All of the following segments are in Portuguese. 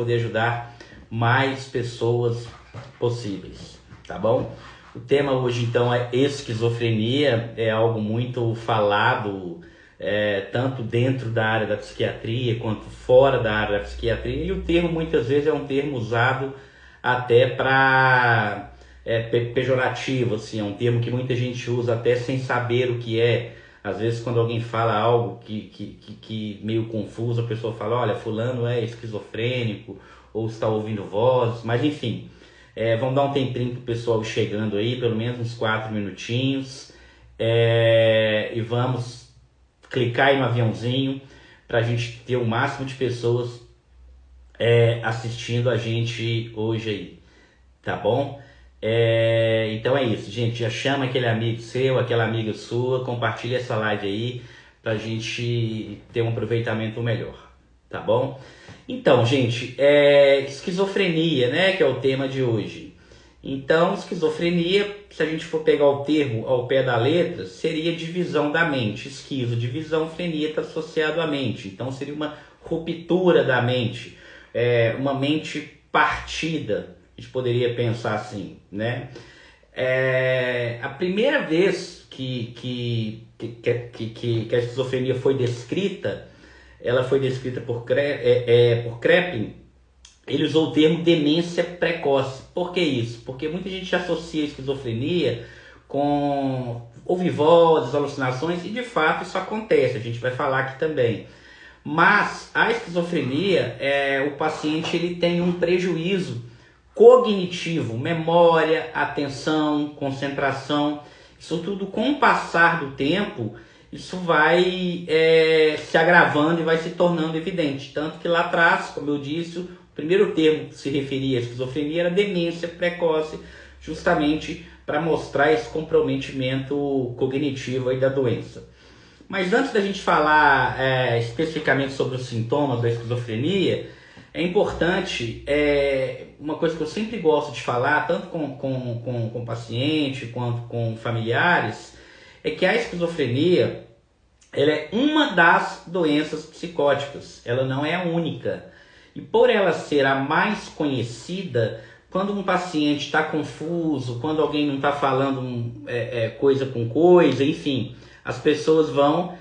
poder ajudar mais pessoas possíveis, tá bom? O tema hoje então é esquizofrenia, é algo muito falado, tanto dentro da área da psiquiatria quanto fora da área da psiquiatria, e o termo muitas vezes é um termo usado até para pejorativo, assim, é um termo que muita gente usa até sem saber o que é. Às vezes quando alguém fala algo que meio confuso, a pessoa fala, olha, fulano é esquizofrênico, ou está ouvindo vozes, mas enfim, vamos dar um tempinho pro pessoal chegando aí, pelo menos uns 4 minutinhos, e vamos clicar aí no aviãozinho para a gente ter o máximo de pessoas assistindo a gente hoje aí, tá bom? Então é isso, gente. Já chama aquele amigo seu, aquela amiga sua, compartilha essa live aí pra gente ter um aproveitamento melhor, tá bom? Então, gente, esquizofrenia, né, que é o tema de hoje. Então, esquizofrenia, se a gente for pegar o termo ao pé da letra, seria divisão da mente. Esquizo, divisão, frenia está associado à mente. Então, seria uma ruptura da mente, uma mente partida. A gente poderia pensar assim, né? A primeira vez que a esquizofrenia foi descrita, ela foi descrita por Kraepelin. Ele usou o termo demência precoce. Por que isso? Porque muita gente associa a esquizofrenia com ouvir vozes, alucinações, e de fato isso acontece, a gente vai falar aqui também. Mas a esquizofrenia, o paciente ele tem um prejuízo cognitivo, memória, atenção, concentração, isso tudo com o passar do tempo, isso vai se agravando e vai se tornando evidente. Tanto que lá atrás, como eu disse, o primeiro termo que se referia à esquizofrenia era demência precoce, justamente para mostrar esse comprometimento cognitivo aí da doença. Mas antes da gente falar especificamente sobre os sintomas da esquizofrenia, é importante, uma coisa que eu sempre gosto de falar, tanto com paciente quanto com familiares, é que a esquizofrenia ela é uma das doenças psicóticas, ela não é a única. E por ela ser a mais conhecida, quando um paciente está confuso, quando alguém não está falando coisa com coisa, enfim, as pessoas vão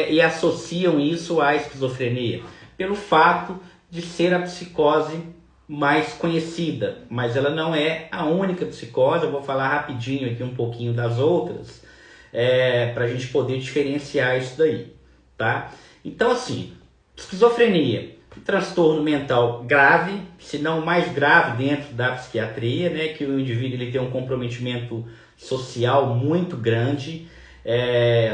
e associam isso à esquizofrenia, pelo fato de ser a psicose mais conhecida, mas ela não é a única psicose. Eu vou falar rapidinho aqui um pouquinho das outras, para a gente poder diferenciar isso daí, tá? Então assim, esquizofrenia, transtorno mental grave, se não o mais grave dentro da psiquiatria, né, que o indivíduo ele tem um comprometimento social muito grande,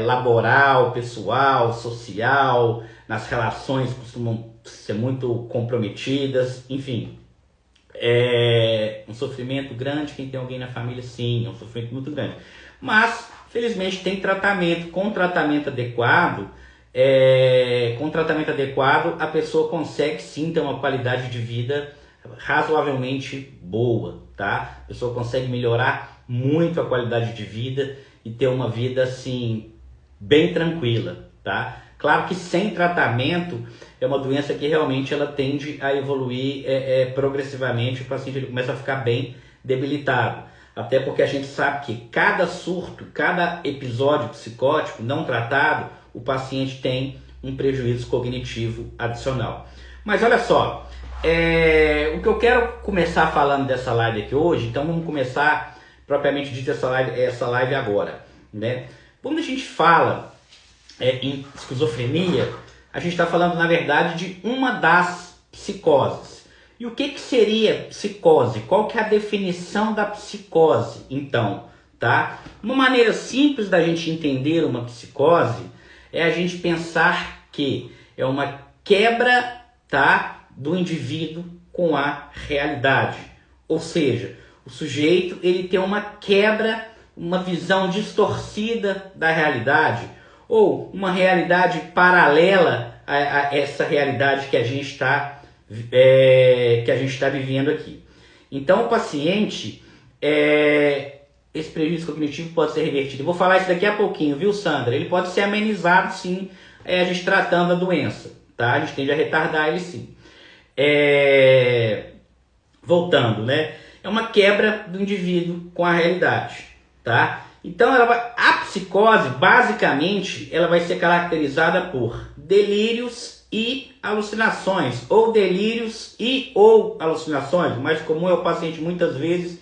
laboral, pessoal, social, nas relações costumam ser muito comprometidas, enfim, um sofrimento grande. Quem tem alguém na família, sim, é um sofrimento muito grande, mas felizmente tem tratamento. Com tratamento adequado, a pessoa consegue sim ter uma qualidade de vida razoavelmente boa, tá? A pessoa consegue melhorar muito a qualidade de vida e ter uma vida assim bem tranquila, tá? Claro que sem tratamento é uma doença que realmente ela tende a evoluir progressivamente, o paciente ele começa a ficar bem debilitado. Até porque a gente sabe que cada surto, cada episódio psicótico não tratado, o paciente tem um prejuízo cognitivo adicional. Mas olha só, o que eu quero começar falando dessa live aqui hoje, então vamos começar propriamente dito essa live agora, né? Quando a gente fala em esquizofrenia, a gente está falando na verdade de uma das psicoses. E o que seria psicose? Qual que é a definição da psicose? Então, tá? Uma maneira simples da gente entender uma psicose é a gente pensar que é uma quebra, tá, do indivíduo com a realidade. Ou seja, o sujeito ele tem uma quebra, uma visão distorcida da realidade, ou uma realidade paralela a essa realidade que a gente está vivendo aqui. Então o paciente, esse prejuízo cognitivo pode ser revertido. Eu vou falar isso daqui a pouquinho, viu, Sandra? Ele pode ser amenizado, sim, a gente tratando a doença, tá? A gente tende a retardar ele, sim. voltando, né? É uma quebra do indivíduo com a realidade, tá? Então, a psicose, basicamente, ela vai ser caracterizada por delírios e alucinações, ou delírios e ou alucinações. O mais comum é o paciente, muitas vezes,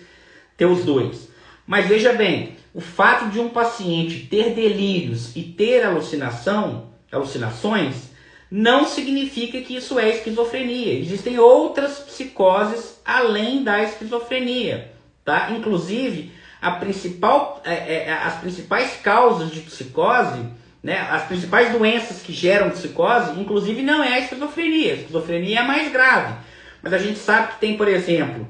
ter os dois. Mas veja bem, o fato de um paciente ter delírios e ter alucinações, não significa que isso é esquizofrenia. Existem outras psicoses além da esquizofrenia, tá? Inclusive, as principais causas de psicose, né, as principais doenças que geram psicose, inclusive não é a esquizofrenia. A esquizofrenia é a mais grave. Mas a gente sabe que tem, por exemplo,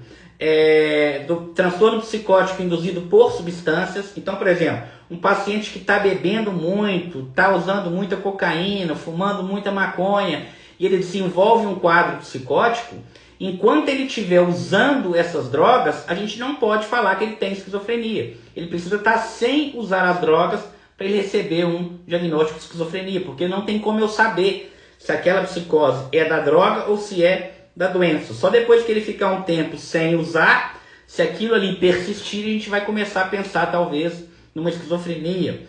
do transtorno psicótico induzido por substâncias. Então, por exemplo, um paciente que está bebendo muito, está usando muita cocaína, fumando muita maconha, e ele desenvolve um quadro psicótico, enquanto ele estiver usando essas drogas, a gente não pode falar que ele tem esquizofrenia. Ele precisa estar sem usar as drogas para ele receber um diagnóstico de esquizofrenia, porque não tem como eu saber se aquela psicose é da droga ou se é da doença. Só depois que ele ficar um tempo sem usar, se aquilo ali persistir, a gente vai começar a pensar talvez numa esquizofrenia.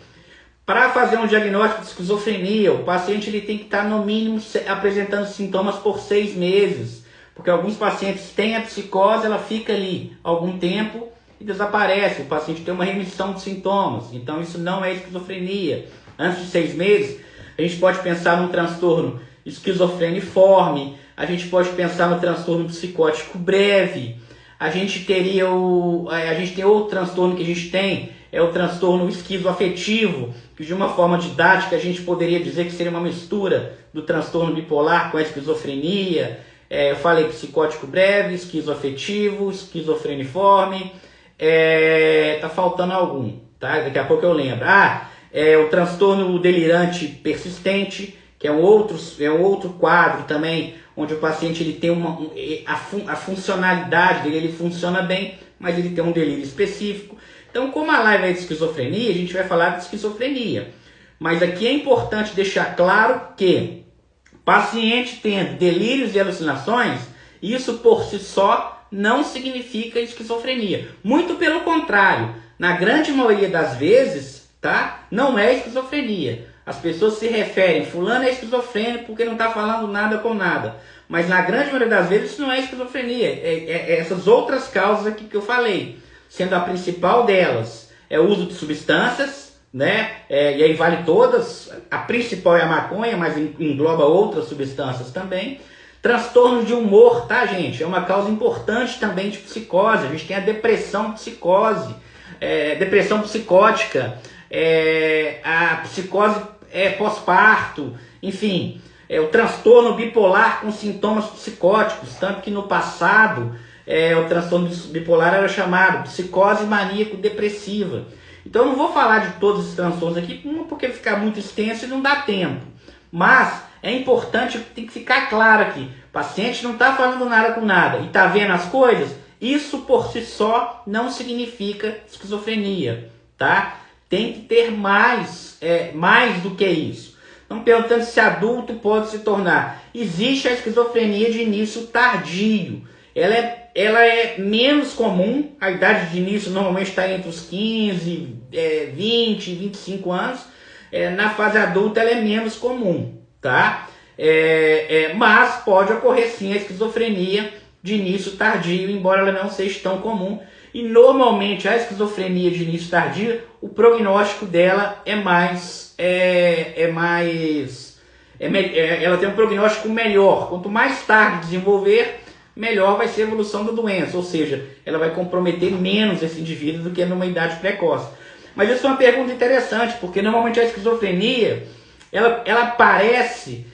Para fazer um diagnóstico de esquizofrenia, o paciente ele tem que estar no mínimo apresentando sintomas por 6 meses, porque alguns pacientes têm a psicose, ela fica ali algum tempo e desaparece. O paciente tem uma remissão de sintomas, então isso não é esquizofrenia. Antes de 6 meses, a gente pode pensar num transtorno esquizofreniforme, a gente pode pensar no transtorno psicótico breve, a gente tem outro transtorno que a gente tem, é o transtorno esquizoafetivo, que de uma forma didática a gente poderia dizer que seria uma mistura do transtorno bipolar com a esquizofrenia. Eu falei psicótico breve, esquizoafetivo, esquizofreniforme, tá faltando algum, tá? Daqui a pouco eu lembro. O transtorno delirante persistente, que é um outro quadro também, onde o paciente ele tem a funcionalidade dele, ele funciona bem, mas ele tem um delírio específico. Então, como a live é de esquizofrenia, a gente vai falar de esquizofrenia. Mas aqui é importante deixar claro que paciente tendo delírios e alucinações, isso por si só não significa esquizofrenia. Muito pelo contrário, na grande maioria das vezes, tá? Não é esquizofrenia. As pessoas se referem, fulano é esquizofrênico porque não está falando nada com nada. Mas na grande maioria das vezes isso não é esquizofrenia. É essas outras causas aqui que eu falei. Sendo a principal delas é o uso de substâncias, né? E aí vale todas. A principal é a maconha, mas engloba outras substâncias também. Transtorno de humor, tá, gente? É uma causa importante também de psicose. A gente tem a depressão depressão psicótica, a psicose pós-parto, enfim, o transtorno bipolar com sintomas psicóticos, tanto que no passado o transtorno bipolar era chamado psicose maníaco-depressiva. Então eu não vou falar de todos os transtornos aqui, porque ficar muito extenso e não dá tempo. Mas é importante, tem que ficar claro aqui, o paciente não está falando nada com nada e está vendo as coisas, isso por si só não significa esquizofrenia, tá? Tem que ter mais do que isso. Estão perguntando se adulto pode se tornar. Existe a esquizofrenia de início tardio. Ela é menos comum, a idade de início normalmente está entre os 15, 20, 25 anos. Na fase adulta ela é menos comum, tá? Mas pode ocorrer sim a esquizofrenia de início tardio, embora ela não seja tão comum. E normalmente a esquizofrenia de início tardio, o prognóstico dela ela tem um prognóstico melhor. Quanto mais tarde desenvolver, melhor vai ser a evolução da doença, ou seja, ela vai comprometer menos esse indivíduo do que numa idade precoce. Mas isso é uma pergunta interessante, porque normalmente a esquizofrenia, ela aparece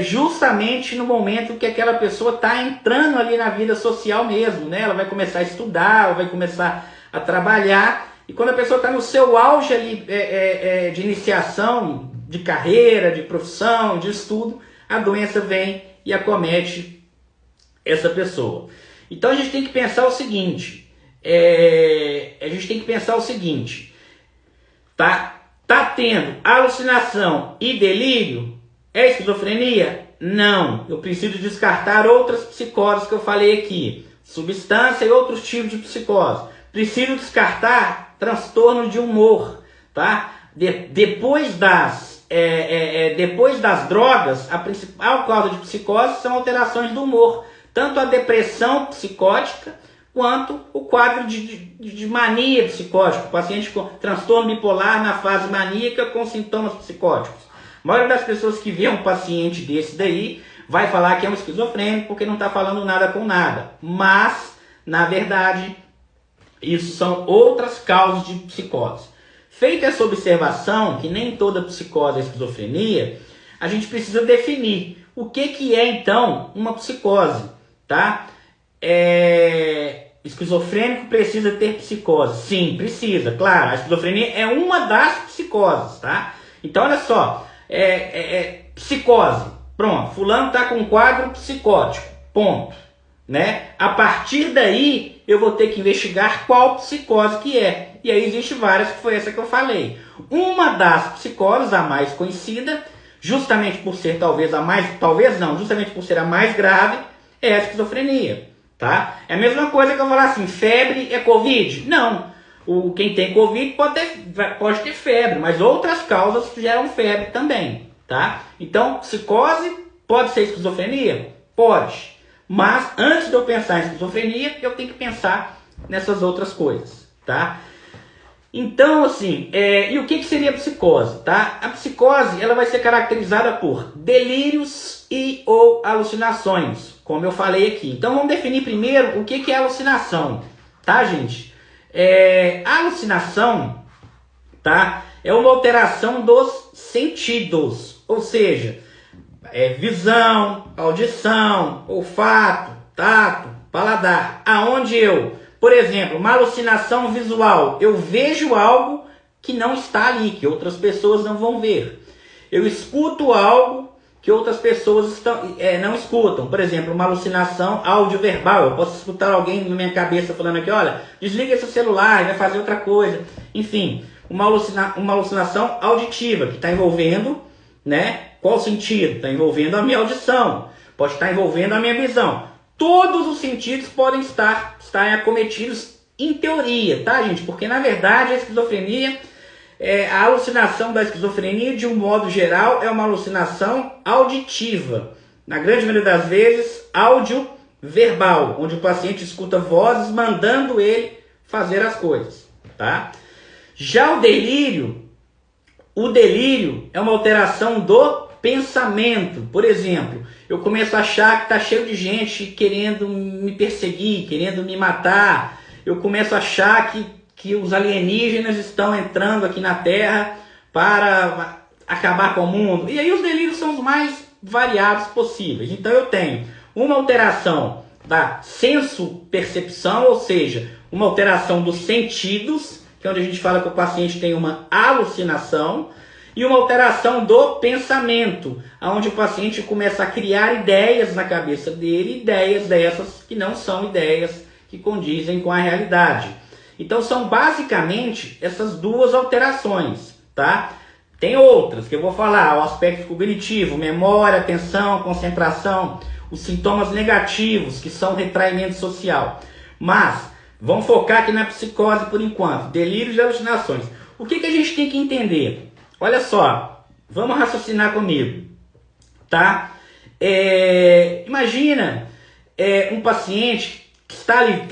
justamente no momento que aquela pessoa está entrando ali na vida social mesmo, né? Ela vai começar a estudar, ela vai começar a trabalhar, e quando a pessoa está no seu auge ali, de iniciação, de carreira, de profissão, de estudo, a doença vem e acomete essa pessoa. Então a gente tem que pensar o seguinte, tá tendo alucinação e delírio, é esquizofrenia? Não, eu preciso descartar outras psicoses que eu falei aqui, substância e outros tipos de psicose. Preciso descartar transtorno de humor, tá? Depois das drogas, a principal causa de psicose são alterações do humor, tanto a depressão psicótica quanto o quadro de mania psicótica, o paciente com transtorno bipolar na fase maníaca com sintomas psicóticos. A maioria das pessoas que vê um paciente desse daí vai falar que é um esquizofrênico porque não está falando nada com nada. Mas, na verdade, isso são outras causas de psicose. Feita essa observação, que nem toda psicose é esquizofrenia, a gente precisa definir o que é então uma psicose, tá? Esquizofrênico precisa ter psicose? Sim, precisa, claro. A esquizofrenia é uma das psicoses, tá? Então, olha só. Psicose, pronto, fulano está com um quadro psicótico, ponto, né? A partir daí eu vou ter que investigar qual psicose que é, e aí existe várias, que foi essa que eu falei. Uma das psicoses, a mais conhecida, justamente por ser justamente por ser a mais grave, é a esquizofrenia, tá? É a mesma coisa que eu falar assim, febre é Covid? Não. Quem tem Covid pode ter febre, mas outras causas geram febre também, tá? Então, psicose pode ser esquizofrenia? Pode. Mas antes de eu pensar em esquizofrenia, eu tenho que pensar nessas outras coisas, tá? Então, assim, e o que seria a psicose, tá? A psicose, ela vai ser caracterizada por delírios e ou alucinações, como eu falei aqui. Então, vamos definir primeiro o que é alucinação, tá, gente? A alucinação, tá, é uma alteração dos sentidos, ou seja, visão, audição, olfato, tato, paladar, aonde por exemplo, uma alucinação visual, eu vejo algo que não está ali, que outras pessoas não vão ver. Eu escuto algo que outras pessoas não escutam. Por exemplo, uma alucinação audioverbal. Eu posso escutar alguém na minha cabeça falando aqui, olha, desliga esse celular, vai fazer outra coisa. Enfim, uma alucinação auditiva, que está envolvendo, né? Qual sentido? Está envolvendo a minha audição. Pode estar envolvendo a minha visão. Todos os sentidos podem estar acometidos em teoria, tá, gente? Porque, na verdade, a esquizofrenia... a alucinação da esquizofrenia, de um modo geral, é uma alucinação auditiva. Na grande maioria das vezes, áudio-verbal, onde o paciente escuta vozes mandando ele fazer as coisas, tá? Já o delírio é uma alteração do pensamento. Por exemplo, eu começo a achar que está cheio de gente querendo me perseguir, querendo me matar. Eu começo a achar que os alienígenas estão entrando aqui na Terra para acabar com o mundo. E aí os delírios são os mais variados possíveis. Então eu tenho uma alteração da senso-percepção, ou seja, uma alteração dos sentidos, que é onde a gente fala que o paciente tem uma alucinação, e uma alteração do pensamento, onde o paciente começa a criar ideias na cabeça dele, ideias dessas que não são ideias que condizem com a realidade. Então são basicamente essas duas alterações, tá? Tem outras que eu vou falar, o aspecto cognitivo, memória, atenção, concentração, os sintomas negativos, que são retraimento social. Mas vamos focar aqui na psicose por enquanto, delírios e alucinações. O que a gente tem que entender? Olha só, vamos raciocinar comigo, tá? Imagina um paciente que está ali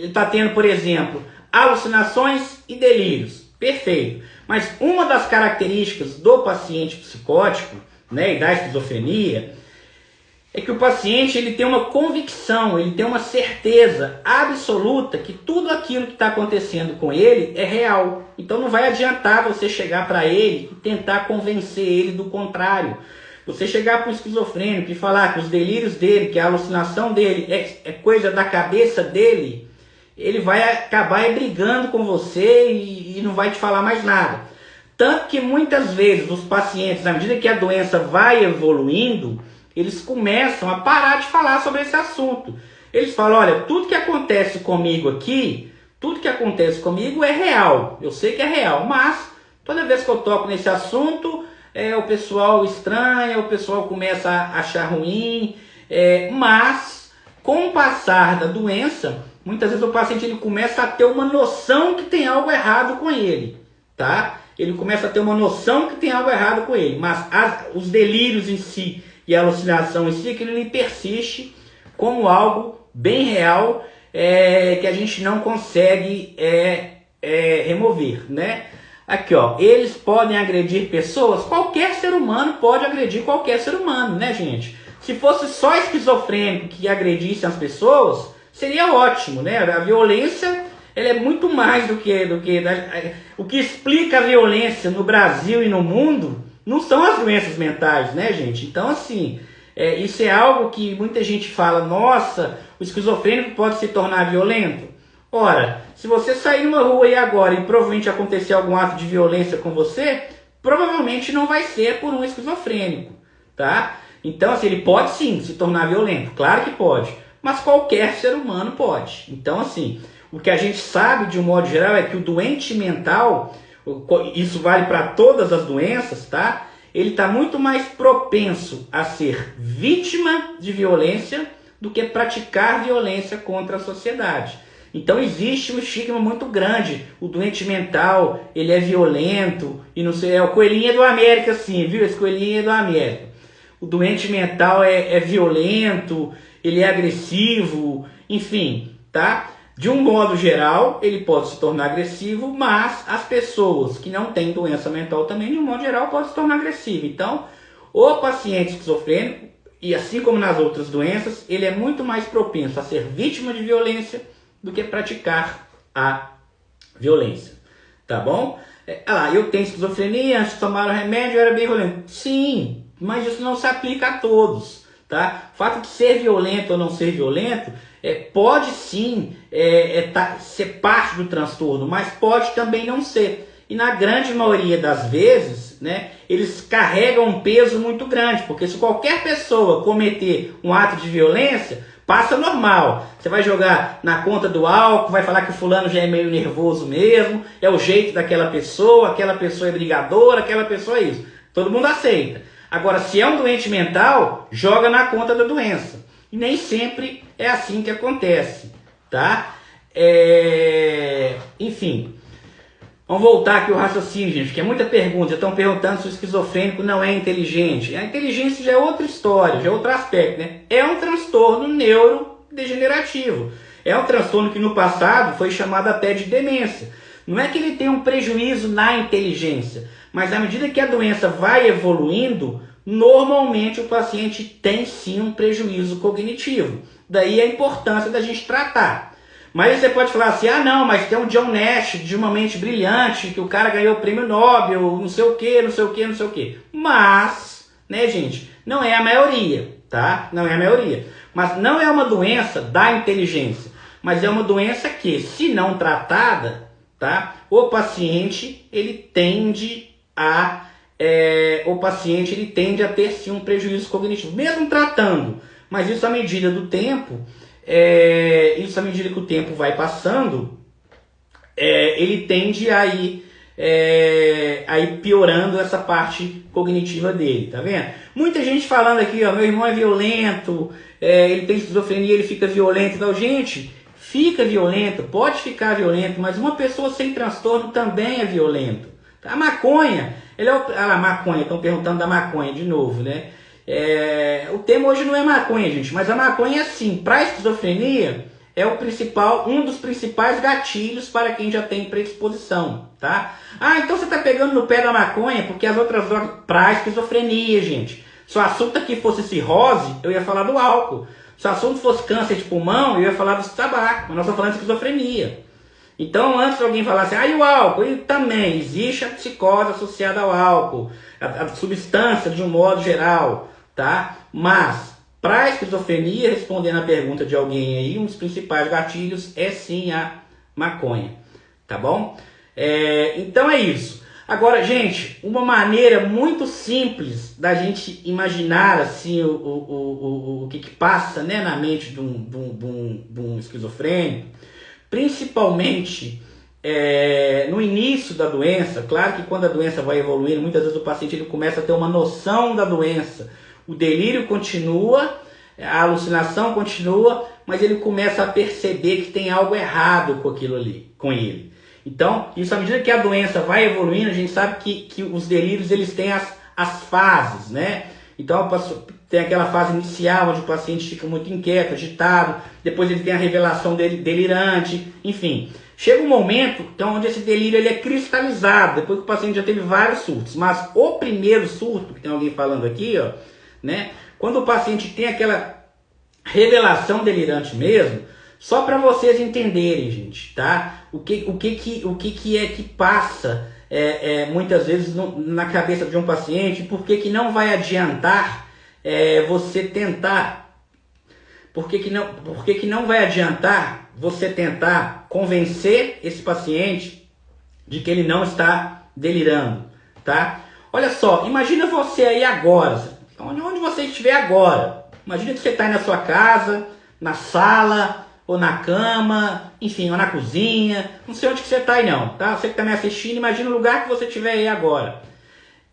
está tendo, por exemplo, alucinações e delírios. Perfeito. Mas uma das características do paciente psicótico, né, e da esquizofrenia, é que o paciente ele tem uma convicção, ele tem uma certeza absoluta que tudo aquilo que está acontecendo com ele é real. Então não vai adiantar você chegar para ele e tentar convencer ele do contrário. Você chegar para o esquizofrênico e falar que os delírios dele, que a alucinação dele é coisa da cabeça dele, ele vai acabar brigando com você e não vai te falar mais nada. Tanto que muitas vezes os pacientes, à medida que a doença vai evoluindo, eles começam a parar de falar sobre esse assunto. Eles falam, olha, tudo que acontece comigo aqui, tudo que acontece comigo é real. Eu sei que é real, mas toda vez que eu toco nesse assunto, o pessoal estranha, o pessoal começa a achar ruim, mas com o passar da doença, muitas vezes o paciente ele começa a ter uma noção que tem algo errado com ele, tá? Ele começa a ter uma noção que tem algo errado com ele, mas os delírios em si e a alucinação em si, aquilo ele persiste como algo bem real, que a gente não consegue remover, né? Aqui, ó, eles podem agredir pessoas? Qualquer ser humano pode agredir qualquer ser humano, né, gente? Se fosse só esquizofrênico que agredisse as pessoas, seria ótimo, né? A violência, ela é muito mais do que o que explica a violência no Brasil e no mundo não são as doenças mentais, né, gente? Então, assim, isso é algo que muita gente fala, nossa, o esquizofrênico pode se tornar violento. Ora, se você sair numa rua aí agora e provavelmente acontecer algum ato de violência com você, provavelmente não vai ser por um esquizofrênico, tá? Então, assim, ele pode sim se tornar violento, claro que pode, mas qualquer ser humano pode. Então, assim, o que a gente sabe de um modo geral é que o doente mental, isso vale para todas as doenças, tá? Ele está muito mais propenso a ser vítima de violência do que praticar violência contra a sociedade. Então existe um estigma muito grande. O doente mental, ele é violento, e não sei, o coelhinho do América, sim, viu? Esse coelhinho é do América. O doente mental é violento, ele é agressivo, enfim, tá? De um modo geral, ele pode se tornar agressivo, mas as pessoas que não têm doença mental também, de um modo geral, podem se tornar agressivas. Então, o paciente esquizofrênico, e assim como nas outras doenças, ele é muito mais propenso a ser vítima de violência do que praticar a violência, tá bom? Eu tenho esquizofrenia, antes de tomar o remédio eu era bem violento. Sim, mas isso não se aplica a todos, tá? O fato de ser violento ou não ser violento pode sim ser parte do transtorno, mas pode também não ser. E na grande maioria das vezes, né, eles carregam um peso muito grande, porque se qualquer pessoa cometer um ato de violência, passa normal. Você vai jogar na conta do álcool, vai falar que o fulano já é meio nervoso mesmo, é o jeito daquela pessoa é brigadora, aquela pessoa é isso. Todo mundo aceita. Agora, se é um doente mental, joga na conta da doença. E nem sempre é assim que acontece, tá? Enfim, vamos voltar aqui ao raciocínio, gente, que é muita pergunta. Estão perguntando se o esquizofrênico não é inteligente. A inteligência já é outra história, já é outro aspecto, né? É um transtorno neurodegenerativo. É um transtorno que no passado foi chamado até de demência. Não é que ele tem um prejuízo na inteligência, mas à medida que a doença vai evoluindo, normalmente o paciente tem sim um prejuízo cognitivo. Daí a importância da gente tratar. Mas você pode falar assim, não, mas tem um John Nash de Uma Mente Brilhante, que o cara ganhou o prêmio Nobel, não sei o que, não sei o que, não sei o que. Mas, né, gente, não é a maioria, tá? Não é a maioria. Mas não é uma doença da inteligência, mas é uma doença que, se não tratada, tá? O paciente, ele tende a ter sim um prejuízo cognitivo, mesmo tratando. Mas isso à medida do tempo, isso à medida que o tempo vai passando, ele tende a ir piorando essa parte cognitiva dele, tá vendo? Muita gente falando aqui, meu irmão é violento, ele tem esquizofrenia, ele fica violento e tal. Gente, fica violento, pode ficar violento, mas uma pessoa sem transtorno também é violento. A maconha, maconha, estão perguntando da maconha de novo, né? O tema hoje não é maconha, gente, mas a maconha, sim, para a esquizofrenia, é um dos principais gatilhos para quem já tem predisposição, tá? Então você está pegando no pé da maconha porque as outras drogas para a esquizofrenia, gente. Se o assunto aqui fosse cirrose, eu ia falar do álcool. Se o assunto fosse câncer de pulmão, eu ia falar do tabaco, mas nós estamos falando de esquizofrenia. Então, antes de alguém falar assim, e o álcool? E também existe a psicose associada ao álcool, a substância de um modo geral, tá? Mas, para a esquizofrenia, respondendo a pergunta de alguém aí, um dos principais gatilhos é sim a maconha, tá bom? Então é isso. Agora, gente, uma maneira muito simples da gente imaginar assim o que passa, né, na mente de um esquizofrênico, principalmente no início da doença, claro que quando a doença vai evoluindo, muitas vezes o paciente ele começa a ter uma noção da doença, o delírio continua, a alucinação continua, mas ele começa a perceber que tem algo errado com aquilo ali, com ele. Então, isso à medida que a doença vai evoluindo, a gente sabe que os delírios eles têm as fases, né? Então, tem aquela fase inicial onde o paciente fica muito inquieto, agitado, depois ele tem a revelação delirante, enfim. Chega um momento então, onde esse delírio ele é cristalizado, depois que o paciente já teve vários surtos. Mas o primeiro surto, que tem alguém falando aqui, ó, né? Quando o paciente tem aquela revelação delirante mesmo, só para vocês entenderem, gente, tá? O que é que passa muitas vezes na cabeça de um paciente, por que não vai adiantar você tentar, por que não vai adiantar você tentar convencer esse paciente de que ele não está delirando, tá? Olha só, imagina você aí agora, onde você estiver agora, imagina que você está aí na sua casa, na sala, ou na cama, enfim, ou na cozinha, não sei onde que você está aí não, tá? Você que está me assistindo, imagina o lugar que você estiver aí agora.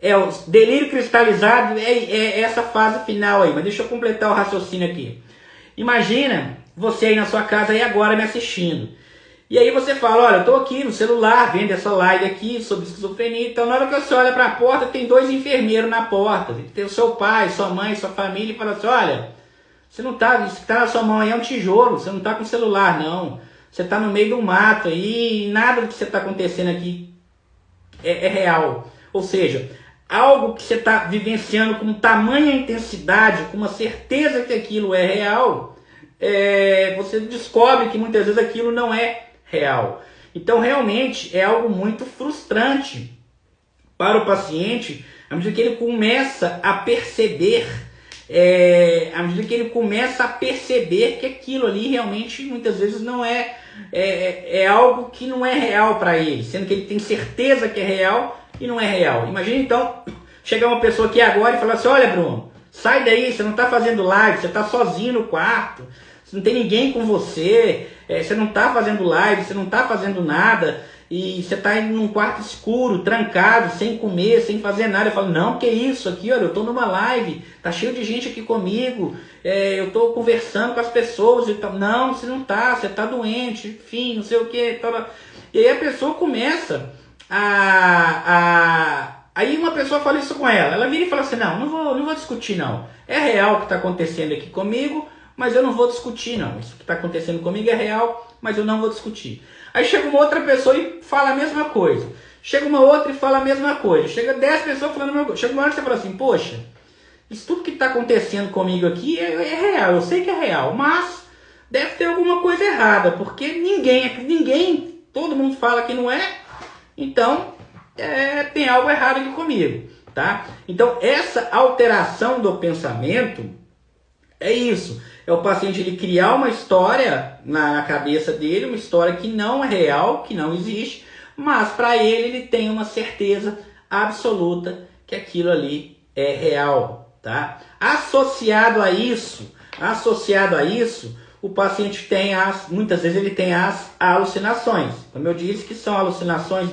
O delírio cristalizado é essa fase final aí, mas deixa eu completar o raciocínio aqui. Imagina você aí na sua casa aí agora me assistindo. E aí você fala, olha, eu estou aqui no celular, vendo essa live aqui sobre esquizofrenia, então na hora que você olha para a porta, tem 2 enfermeiros na porta, tem o seu pai, sua mãe, sua família, e fala assim, olha, você não tá, isso que tá na sua mão aí é um tijolo, você não tá com celular não, você tá no meio do mato aí, e nada do que você tá acontecendo aqui é real. Ou seja, algo que você está vivenciando com tamanha intensidade, com uma certeza que aquilo é real, você descobre que muitas vezes aquilo não é real. Então realmente é algo muito frustrante para o paciente, à medida que ele começa a perceber, que aquilo ali realmente muitas vezes não é algo que não é real para ele, sendo que ele tem certeza que é real e não é real. Imagina então chegar uma pessoa aqui agora e falar assim, olha Bruno, sai daí, você não está fazendo live, você está sozinho no quarto, não tem ninguém com você, você não está fazendo live, você não está fazendo nada, e você está indo num quarto escuro, trancado, sem comer, sem fazer nada. Eu falo, não, que isso aqui, olha, eu estou numa live, tá cheio de gente aqui comigo, eu estou conversando com as pessoas e tal. Não, você não está, você está doente, enfim, não sei o que. E aí a pessoa começa Aí uma pessoa fala isso com ela vira e fala assim, não vou discutir não, é real o que está acontecendo aqui comigo, mas eu não vou discutir não, isso que está acontecendo comigo é real, mas eu não vou discutir. Aí chega uma outra pessoa e fala a mesma coisa, chega uma outra e fala a mesma coisa, chega 10 pessoas falando a mesma coisa, chega uma hora que você fala assim, poxa, isso tudo que está acontecendo comigo aqui é real, eu sei que é real, mas deve ter alguma coisa errada, porque ninguém, todo mundo fala que não é, então tem algo errado aqui comigo, tá? Então essa alteração do pensamento é isso, é o paciente ele criar uma história na cabeça dele, uma história que não é real, que não existe, mas para ele tem uma certeza absoluta que aquilo ali é real, tá? Associado a isso, o paciente tem muitas vezes ele tem as alucinações, como eu disse, que são alucinações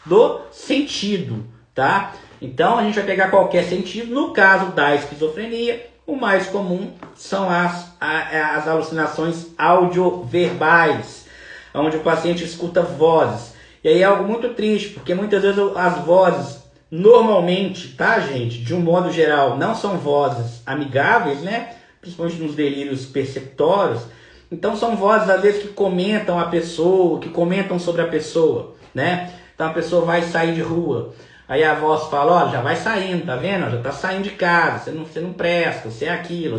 do sentido, tá? Então a gente vai pegar qualquer sentido. No caso da esquizofrenia, o mais comum são as alucinações audioverbais, onde o paciente escuta vozes. E aí é algo muito triste, porque muitas vezes as vozes, normalmente, tá, gente, de um modo geral, não são vozes amigáveis, né? Principalmente nos delírios perceptórios. Então são vozes, às vezes, que comentam a pessoa, que comentam sobre a pessoa, né? Então a pessoa vai sair de rua, aí a voz fala, ó, já vai saindo, tá vendo? Já tá saindo de casa, você não presta, você é aquilo,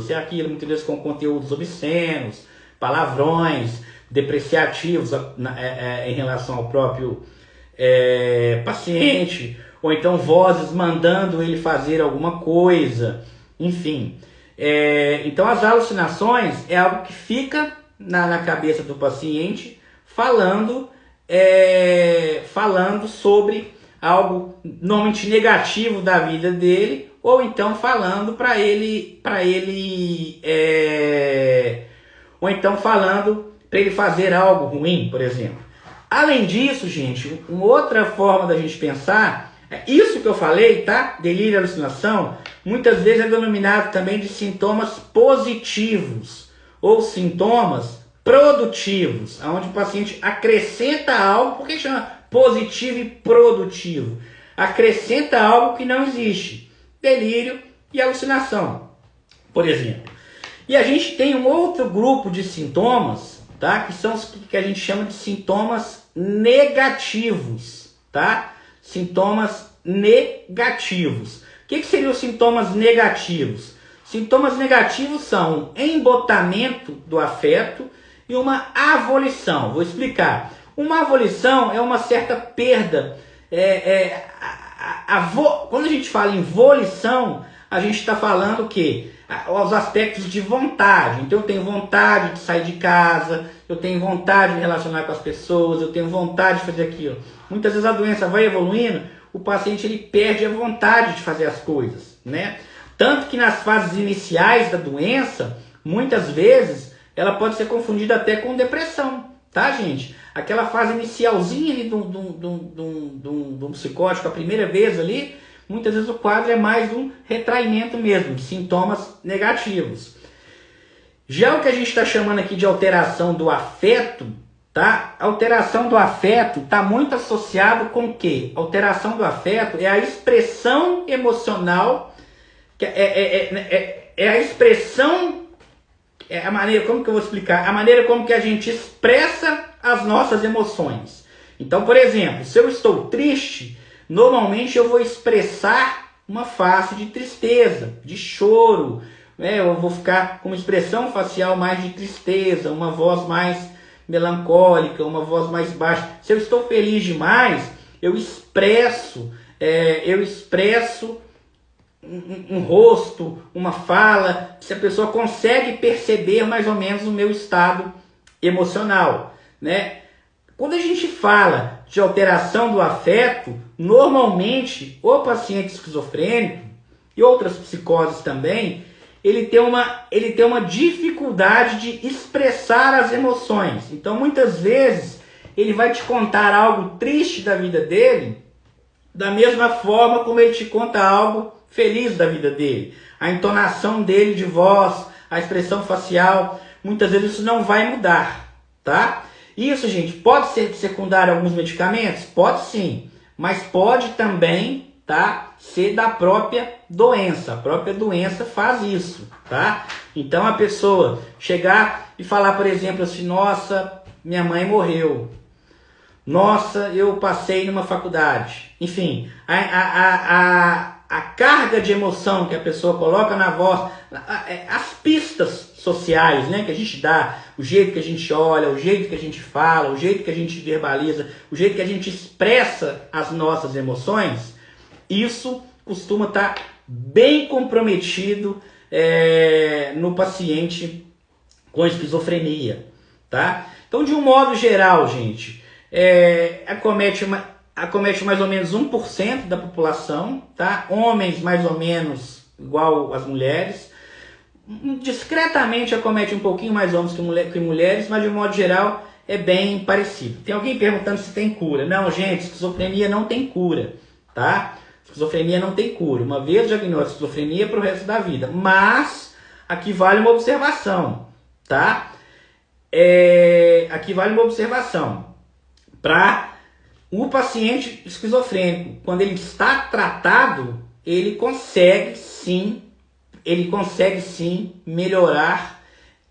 muitas vezes com conteúdos obscenos, palavrões, depreciativos em relação ao próprio paciente, ou então vozes mandando ele fazer alguma coisa, enfim. Então as alucinações é algo que fica na cabeça do paciente falando sobre algo normalmente negativo da vida dele, ou então falando para ele fazer algo ruim, por exemplo. Além disso, gente, uma outra forma da gente pensar, é isso que eu falei, tá? Delírio e alucinação, muitas vezes é denominado também de sintomas positivos ou sintomas produtivos, onde o paciente acrescenta algo. Por que chama positivo e produtivo? Acrescenta algo que não existe. Delírio e alucinação, por exemplo. E a gente tem um outro grupo de sintomas, tá? Que são os que a gente chama de sintomas negativos, tá? Sintomas negativos. O que seriam os sintomas negativos? Sintomas negativos são um embotamento do afeto e uma avolição. Vou explicar. Uma avolição é uma certa perda. Quando a gente fala em volição, a gente está falando o quê? Os aspectos de vontade. Então eu tenho vontade de sair de casa, eu tenho vontade de relacionar com as pessoas, eu tenho vontade de fazer aquilo. Muitas vezes a doença vai evoluindo, o paciente ele perde a vontade de fazer as coisas, né? Tanto que nas fases iniciais da doença, muitas vezes, ela pode ser confundida até com depressão, tá, gente? Aquela fase inicialzinha ali de um psicótico, a primeira vez ali, muitas vezes o quadro é mais um retraimento mesmo, de sintomas negativos. Já o que a gente está chamando aqui de alteração do afeto, tá? Alteração do afeto está muito associado com o quê? Alteração do afeto é a expressão emocional, é a expressão, é a maneira, como que eu vou explicar? A maneira como que a gente expressa as nossas emoções. Então, por exemplo, se eu estou triste, normalmente eu vou expressar uma face de tristeza, de choro, né? Eu vou ficar com uma expressão facial mais de tristeza, uma voz mais melancólica, uma voz mais baixa. Se eu estou feliz demais, eu expresso um rosto, uma fala, se a pessoa consegue perceber mais ou menos o meu estado emocional, né? Quando a gente fala de alteração do afeto, normalmente o paciente esquizofrênico e outras psicoses também, ele tem uma dificuldade de expressar as emoções. Então, muitas vezes, ele vai te contar algo triste da vida dele, da mesma forma como ele te conta algo feliz da vida dele. A entonação dele de voz, a expressão facial, muitas vezes isso não vai mudar, tá? Isso, gente, pode ser secundário a alguns medicamentos? Pode sim, mas pode também, tá, ser da própria doença. A própria doença faz isso, tá? Então a pessoa chegar e falar, por exemplo, assim, nossa, minha mãe morreu. Nossa, eu passei numa faculdade. Enfim, a carga de emoção que a pessoa coloca na voz, as pistas sociais, né, que a gente dá, o jeito que a gente olha, o jeito que a gente fala, o jeito que a gente verbaliza, o jeito que a gente expressa as nossas emoções, isso costuma estar bem comprometido no paciente com esquizofrenia, tá? Então, de um modo geral, gente, acomete mais ou menos 1% da população, tá? Homens mais ou menos igual às mulheres. Discretamente acomete um pouquinho mais homens que mulheres, mas de um modo geral é bem parecido. Tem alguém perguntando se tem cura. Não, gente, esquizofrenia não tem cura, tá? Esquizofrenia não tem cura. Uma vez diagnosticada esquizofrenia para o resto da vida. Mas aqui vale uma observação, tá? Aqui vale uma observação. Para o paciente esquizofrênico, quando ele está tratado, ele consegue sim melhorar,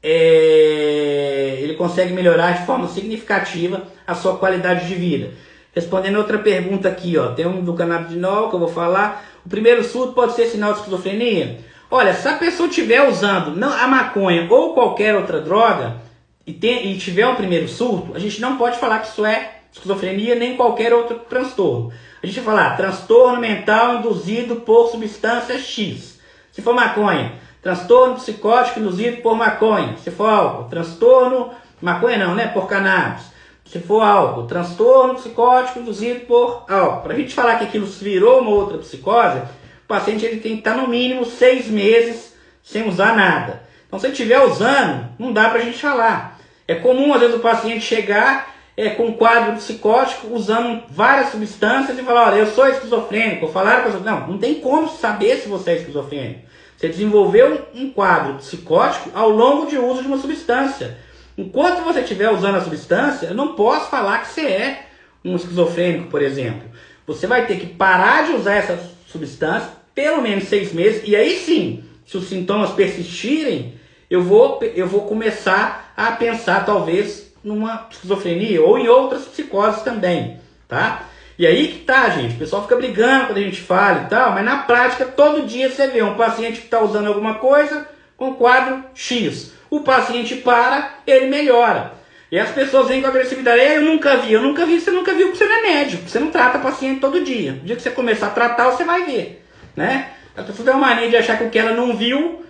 ele consegue melhorar de forma significativa a sua qualidade de vida. Respondendo outra pergunta aqui, ó, tem um do canabinol que eu vou falar. O primeiro surto pode ser sinal de esquizofrenia? Olha, se a pessoa estiver usando a maconha ou qualquer outra droga e tiver um primeiro surto, a gente não pode falar que isso é esquizofrenia nem qualquer outro transtorno. A gente vai falar transtorno mental induzido por substância X. Se for maconha, transtorno psicótico induzido por maconha. Se for álcool, transtorno... Maconha não, né? Por cannabis. Se for álcool, transtorno psicótico induzido por álcool. Para a gente falar que aquilo virou uma outra psicose, o paciente ele tem que estar no mínimo 6 meses sem usar nada. Então, se ele estiver usando, não dá para a gente falar. É comum, às vezes, o paciente chegar com quadro psicótico, usando várias substâncias e falar, olha, eu sou esquizofrênico, falaram que eu sou... Não tem como saber se você é esquizofrênico. Você desenvolveu um quadro psicótico ao longo de uso de uma substância. Enquanto você estiver usando a substância, eu não posso falar que você é um esquizofrênico, por exemplo. Você vai ter que parar de usar essa substância pelo menos 6 meses, e aí sim, se os sintomas persistirem, eu vou começar a pensar talvez numa esquizofrenia ou em outras psicoses também, tá? E aí que tá, gente, o pessoal fica brigando quando a gente fala e tal, mas na prática todo dia você vê um paciente que está usando alguma coisa com quadro X. O paciente para, ele melhora. E as pessoas vêm com agressividade, eu nunca vi, você nunca viu porque você não é médico, você não trata paciente todo dia. No dia que você começar a tratar, você vai ver, né? A pessoa tem uma mania de achar que o que ela não viu,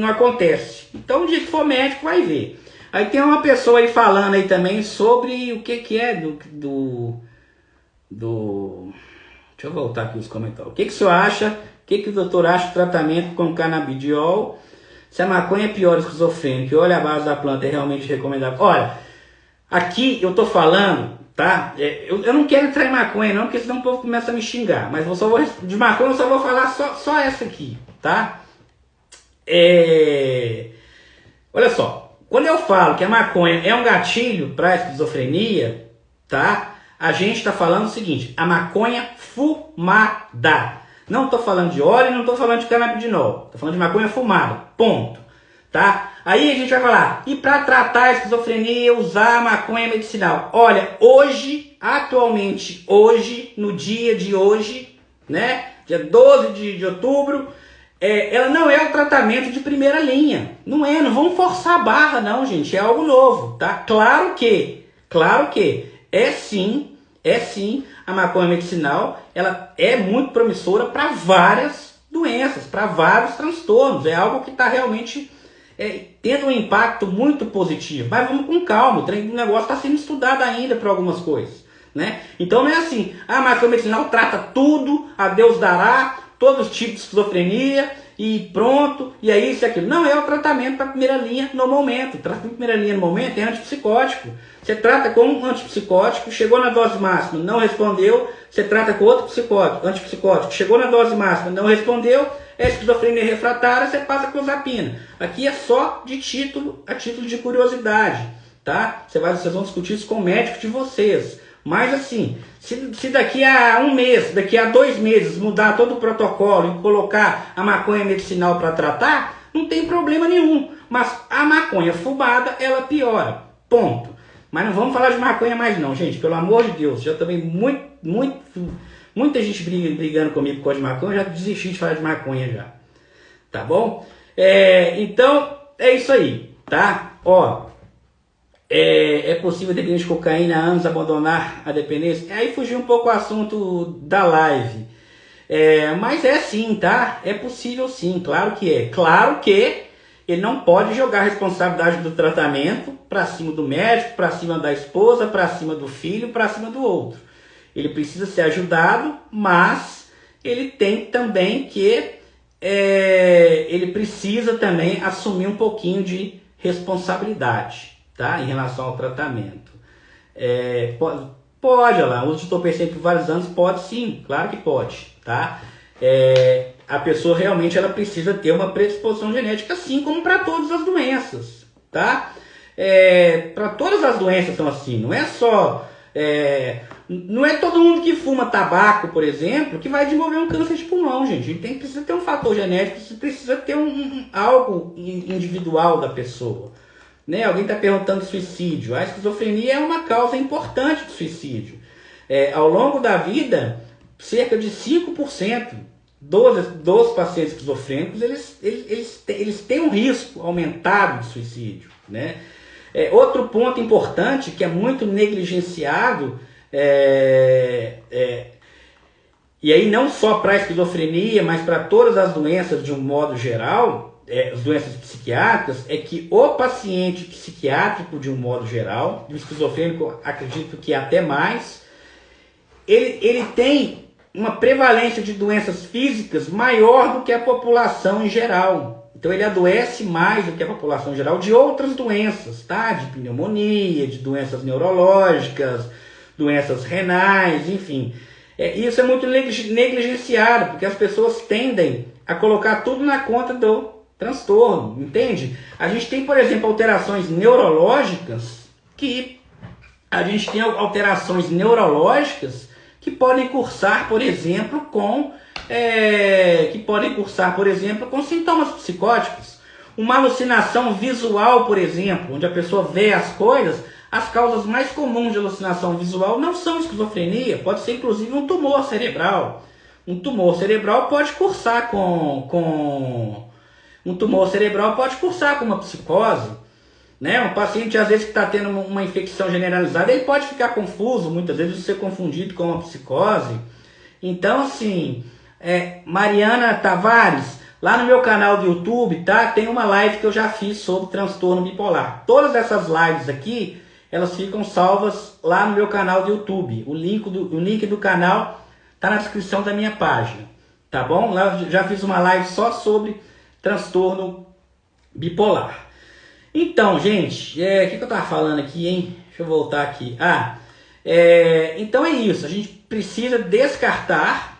não acontece. Então, no dia que for médico, vai ver. Aí tem uma pessoa aí falando aí também sobre o que é Deixa eu voltar aqui os comentários. O que o senhor acha? O que o doutor acha do tratamento com canabidiol? Se a maconha é pior esquizofrênico, olha a base da planta, é realmente recomendável. Olha, aqui eu tô falando, tá? Eu não quero entrar em maconha não, porque senão o povo começa a me xingar. Mas de maconha eu só vou falar só essa aqui, tá? Olha só, quando eu falo que a maconha é um gatilho para esquizofrenia, tá? A gente está falando o seguinte, a maconha fumada. Não estou falando de óleo, não estou falando de canabidinol. Estou falando de maconha fumada, ponto. Tá? Aí a gente vai falar, e para tratar a esquizofrenia, usar maconha medicinal. Olha, hoje, atualmente, hoje, no dia de hoje, né? Dia 12 de outubro, ela não é o tratamento de primeira linha. Não vamos forçar a barra não, gente. É algo novo, tá? Claro que é sim, a maconha medicinal, ela é muito promissora para várias doenças, para vários transtornos. É algo que está realmente tendo um impacto muito positivo. Mas vamos com calma, o negócio está sendo estudado ainda para algumas coisas, né? Então não é assim, a maconha medicinal trata tudo, a Deus dará, todos os tipos de esquizofrenia e pronto, e aí isso e aquilo. Não é o tratamento para primeira linha no momento. O tratamento de primeira linha no momento é antipsicótico. Você trata com um antipsicótico, chegou na dose máxima, não respondeu, você trata com outro antipsicótico, chegou na dose máxima, não respondeu, é esquizofrenia refratária, você passa com clozapina. Aqui é só a título de curiosidade, tá? Vocês vão discutir isso com o médico de vocês. Mas assim, se daqui a 1 mês, daqui a 2 meses mudar todo o protocolo e colocar a maconha medicinal para tratar, não tem problema nenhum. Mas a maconha fumada, ela piora. Ponto. Mas não vamos falar de maconha mais não, gente. Pelo amor de Deus. Já também muita gente brigando comigo por causa de maconha. Eu já desisti de falar de maconha já. Tá bom? Então, é isso aí, tá? Ó. É possível dependente de cocaína há anos abandonar a dependência? Aí fugiu um pouco o assunto da live. Mas é sim, tá? É possível sim, claro que é. Claro que ele não pode jogar a responsabilidade do tratamento para cima do médico, para cima da esposa, para cima do filho, para cima do outro. Ele precisa ser ajudado, mas ele tem também que... ele precisa também assumir um pouquinho de responsabilidade, tá? Em relação ao tratamento. Pode, olha lá, o uso de entorpecente por vários anos pode sim, claro que pode, tá? A pessoa realmente ela precisa ter uma predisposição genética, assim como para todas as doenças, tá? Para todas as doenças são assim, não é só... não é todo mundo que fuma tabaco, por exemplo, que vai desenvolver um câncer de pulmão, gente. Precisa ter um fator genético, precisa ter algo individual da pessoa. Né? Alguém está perguntando suicídio. A esquizofrenia é uma causa importante de suicídio. Ao longo da vida, cerca de 5% dos pacientes esquizofrênicos eles têm um risco aumentado de suicídio. Né? Outro ponto importante que é muito negligenciado, e aí não só para a esquizofrenia, mas para todas as doenças de um modo geral, as doenças psiquiátricas, é que o paciente psiquiátrico de um modo geral, o esquizofrênico acredito que até mais, ele tem uma prevalência de doenças físicas maior do que a população em geral. Então ele adoece mais do que a população geral de outras doenças, tá? De pneumonia, de doenças neurológicas, doenças renais, enfim. Isso é muito negligenciado, porque as pessoas tendem a colocar tudo na conta do transtorno, entende? A gente tem, por exemplo, alterações neurológicas que podem cursar, por exemplo, com sintomas psicóticos. Uma alucinação visual, por exemplo, onde a pessoa vê as coisas, as causas mais comuns de alucinação visual não são esquizofrenia, pode ser inclusive um tumor cerebral. Um tumor cerebral pode cursar com uma psicose. Né? Um paciente, às vezes, que está tendo uma infecção generalizada, ele pode ficar confuso, muitas vezes ser confundido com uma psicose. Então, assim, Mariana Tavares, lá no meu canal do YouTube, tá? Tem uma live que eu já fiz sobre transtorno bipolar. Todas essas lives aqui, elas ficam salvas lá no meu canal do YouTube. O link do canal tá na descrição da minha página, tá bom? Lá eu já fiz uma live só sobre transtorno bipolar. Então, gente, o que eu estava falando aqui, hein? Deixa eu voltar aqui. Então é isso. A gente precisa descartar.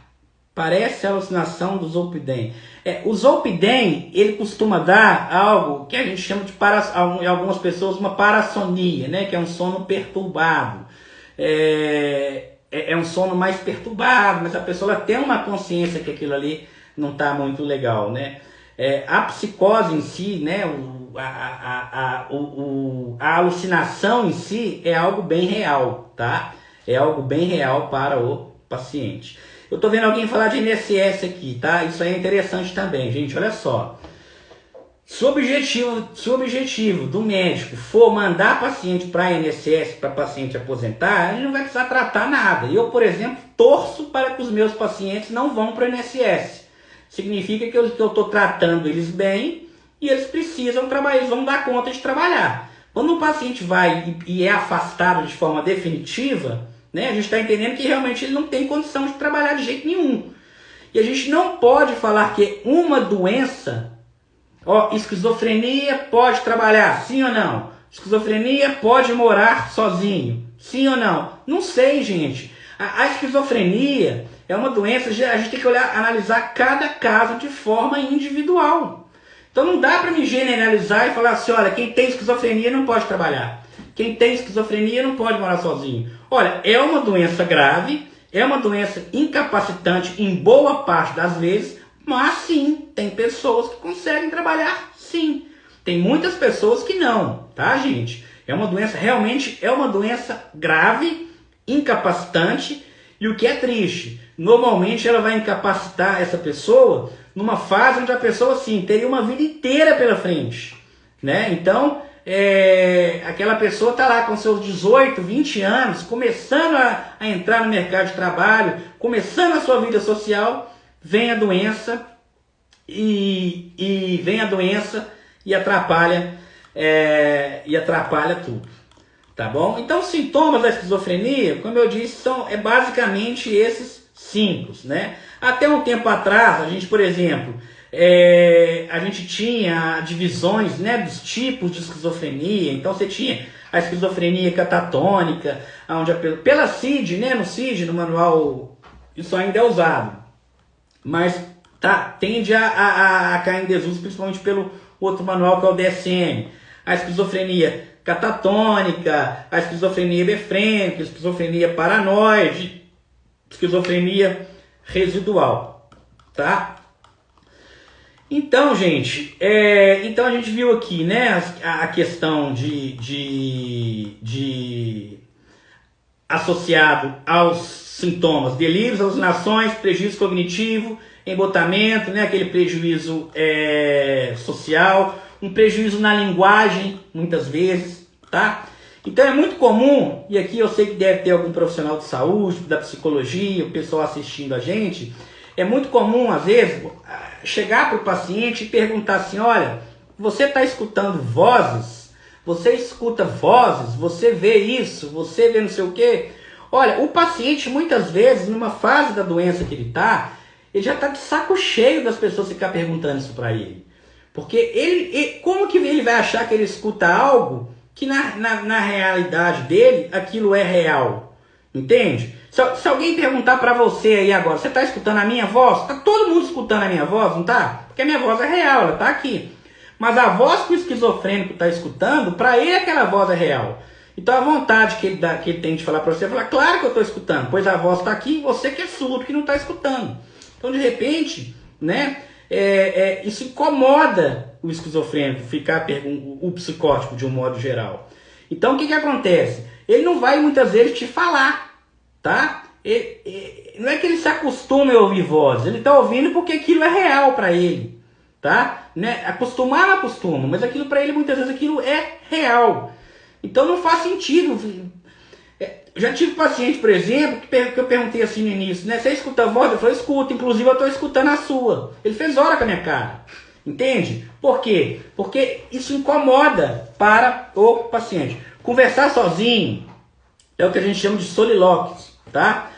Parece a alucinação do Zolpidem. O Zolpidem, ele costuma dar algo que a gente chama de, em algumas pessoas, uma parassonia, né? Que é um sono perturbado. É um sono mais perturbado, mas a pessoa tem uma consciência que aquilo ali não está muito legal, né? A psicose em si, né? A alucinação em si é algo bem real, tá? É algo bem real para o paciente. Eu tô vendo alguém falar de INSS aqui, tá? Isso aí é interessante também, gente. Olha só. Se o objetivo do médico for mandar paciente para INSS, para paciente aposentar, ele não vai precisar tratar nada. Eu, por exemplo, torço para que os meus pacientes não vão para o INSS. Significa que eu estou tratando eles bem e eles precisam trabalhar, eles vão dar conta de trabalhar. Quando um paciente vai e é afastado de forma definitiva, né, a gente está entendendo que realmente ele não tem condição de trabalhar de jeito nenhum. E a gente não pode falar que uma doença, esquizofrenia pode trabalhar, sim ou não? Esquizofrenia pode morar sozinho, sim ou não? Não sei, gente. A esquizofrenia é uma doença, a gente tem que analisar cada caso de forma individual. Então não dá para me generalizar e falar assim, olha, quem tem esquizofrenia não pode trabalhar. Quem tem esquizofrenia não pode morar sozinho. Olha, é uma doença grave, é uma doença incapacitante em boa parte das vezes, mas sim, tem pessoas que conseguem trabalhar, sim. Tem muitas pessoas que não, tá, gente? Realmente é uma doença grave, incapacitante, e o que é triste, normalmente ela vai incapacitar essa pessoa numa fase onde a pessoa, sim, teria uma vida inteira pela frente, né? Então, aquela pessoa está lá com seus 18, 20 anos, começando a entrar no mercado de trabalho, começando a sua vida social, vem a doença e atrapalha tudo, tá bom? Então, os sintomas da esquizofrenia, como eu disse, são basicamente esses 5, né? Até um tempo atrás, a gente, por exemplo, a gente tinha divisões, né, dos tipos de esquizofrenia. Então você tinha a esquizofrenia catatônica, onde pela CID, né, no manual, isso ainda é usado, mas tende a cair em desuso, principalmente pelo outro manual que é o DSM. A esquizofrenia catatônica, a esquizofrenia hebefrênica, a esquizofrenia paranoide, esquizofrenia residual, tá? Então, gente, então a gente viu aqui, né, a questão de associado aos sintomas, delírios, alucinações, prejuízo cognitivo, embotamento, né, aquele prejuízo social, um prejuízo na linguagem, muitas vezes, tá? Então é muito comum, e aqui eu sei que deve ter algum profissional de saúde, da psicologia, o pessoal assistindo a gente, é muito comum, às vezes, chegar para o paciente e perguntar assim, olha, você está escutando vozes? Você escuta vozes? Você vê isso? Você vê não sei o quê? Olha, o paciente, muitas vezes, numa fase da doença que ele já está de saco cheio das pessoas ficar perguntando isso para ele. Porque como que ele vai achar que ele escuta algo que na realidade dele aquilo é real? Entende? Se alguém perguntar pra você aí agora, você tá escutando a minha voz? Tá todo mundo escutando a minha voz, não tá? Porque a minha voz é real, ela tá aqui. Mas a voz que o esquizofrênico tá escutando, pra ele aquela voz é real. Então a vontade que ele tem de falar pra você é falar, claro que eu tô escutando, pois a voz tá aqui, você que é surdo, que não tá escutando. Então de repente, né, isso incomoda o esquizofrênico, o psicótico de um modo geral. Então o que acontece? Ele não vai muitas vezes te falar, tá? Não é que ele se acostuma a ouvir vozes, ele está ouvindo porque aquilo é real para ele, tá? Né? Acostumar não acostuma, mas aquilo para ele muitas vezes aquilo é real. Então não faz sentido. Já tive paciente, por exemplo, que eu perguntei assim no início, né? Você escuta a voz? Eu falei, escuta, inclusive eu estou escutando a sua. Ele fez hora com a minha cara. Entende? Por quê? Porque isso incomoda para o paciente. Conversar sozinho é o que a gente chama de solilóquios, tá?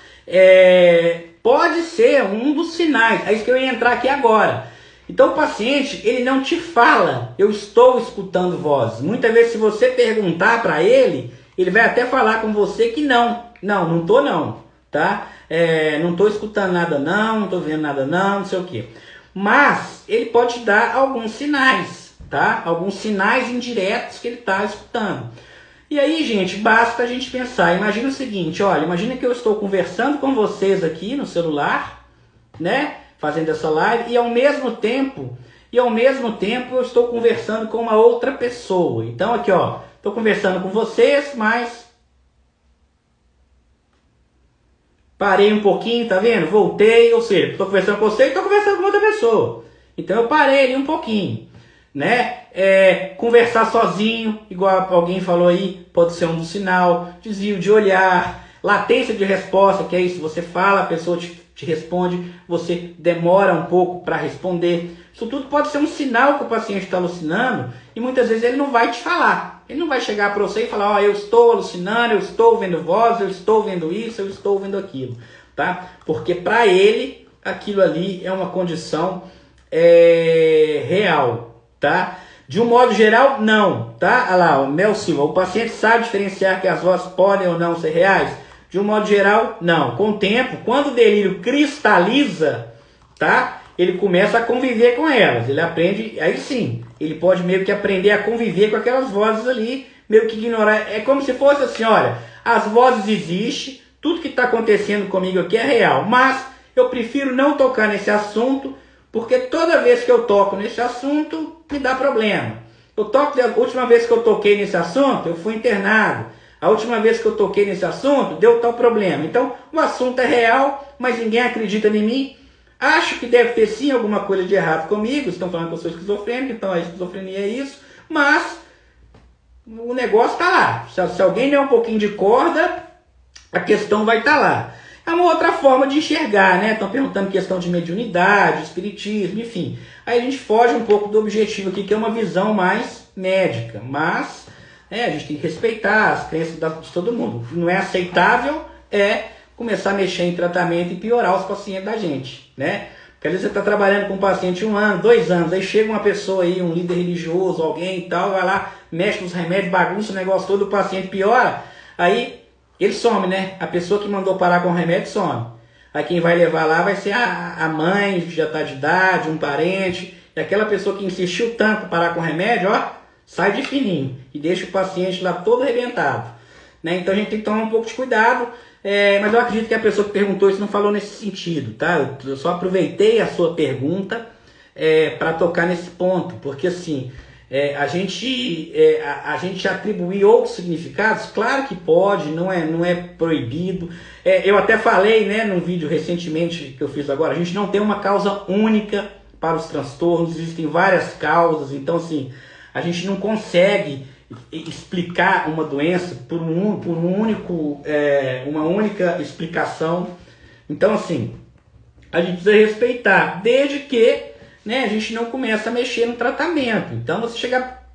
Pode ser um dos sinais. É isso que eu ia entrar aqui agora. Então o paciente, ele não te fala, eu estou escutando vozes. Muitas vezes se você perguntar para ele, ele vai até falar com você que não estou não, tá? Não estou escutando nada não estou vendo nada não sei o quê. Mas ele pode te dar alguns sinais, tá? Alguns sinais indiretos que ele está escutando. E aí, gente, basta a gente pensar. Imagina o seguinte, olha, imagina que eu estou conversando com vocês aqui no celular, né? Fazendo essa live, e ao mesmo tempo eu estou conversando com uma outra pessoa. Então aqui, ó, estou conversando com vocês, mas parei um pouquinho, tá vendo? Voltei, ou seja, estou conversando com você e estou conversando com outra pessoa. Então eu parei ali um pouquinho, né? Conversar sozinho, igual alguém falou aí, pode ser um do sinal, desvio de olhar, latência de resposta, que é isso, você fala, a pessoa te responde, você demora um pouco para responder. Isso tudo pode ser um sinal que o paciente está alucinando e muitas vezes ele não vai te falar. Ele não vai chegar para você e falar, ó, eu estou alucinando, eu estou vendo voz, eu estou vendo isso, eu estou vendo aquilo, tá? Porque para ele aquilo ali é uma condição real, tá? De um modo geral, não, tá? Olha lá, o Mel Silva, o paciente sabe diferenciar que as vozes podem ou não ser reais? De um modo geral, não. Com o tempo, quando o delírio cristaliza, tá? Ele começa a conviver com elas. Ele aprende, aí sim, ele pode meio que aprender a conviver com aquelas vozes ali, meio que ignorar. É como se fosse assim, olha, as vozes existem, tudo que está acontecendo comigo aqui é real, mas eu prefiro não tocar nesse assunto, porque toda vez que eu toco nesse assunto, me dá problema. A última vez que eu toquei nesse assunto, eu fui internado. A última vez que eu toquei nesse assunto, deu tal problema. Então, o assunto é real, mas ninguém acredita em mim. Acho que deve ter sim alguma coisa de errado comigo. Estão falando que eu sou esquizofrênico, então a esquizofrenia é isso. Mas o negócio está lá. Se alguém der um pouquinho de corda, a questão vai estar lá. É uma outra forma de enxergar, né? Estão perguntando questão de mediunidade, espiritismo, enfim. Aí a gente foge um pouco do objetivo aqui, que é uma visão mais médica. Mas a gente tem que respeitar as crenças de todo mundo. Não é aceitável começar a mexer em tratamento e piorar os pacientes da gente, né? Porque às vezes você está trabalhando com um paciente 1 ano, 2 anos, aí chega uma pessoa aí, um líder religioso, alguém e tal, vai lá, mexe nos remédios, bagunça o negócio todo, o paciente piora, aí ele some, né? A pessoa que mandou parar com o remédio some. Aí quem vai levar lá vai ser a mãe, que já está de idade, um parente, e aquela pessoa que insistiu tanto para parar com o remédio, ó, sai de fininho e deixa o paciente lá todo arrebentado, né? Então a gente tem que tomar um pouco de cuidado, mas eu acredito que a pessoa que perguntou isso não falou nesse sentido, tá? Eu só aproveitei a sua pergunta para tocar nesse ponto, porque assim, a gente atribuir outros significados, claro que pode, não é proibido. Eu até falei, né, num vídeo recentemente que eu fiz agora, a gente não tem uma causa única para os transtornos, existem várias causas, então assim, a gente não consegue explicar uma doença por uma única explicação. Então assim, a gente precisa respeitar, desde que, né, a gente não começa a mexer no tratamento. Então você chegar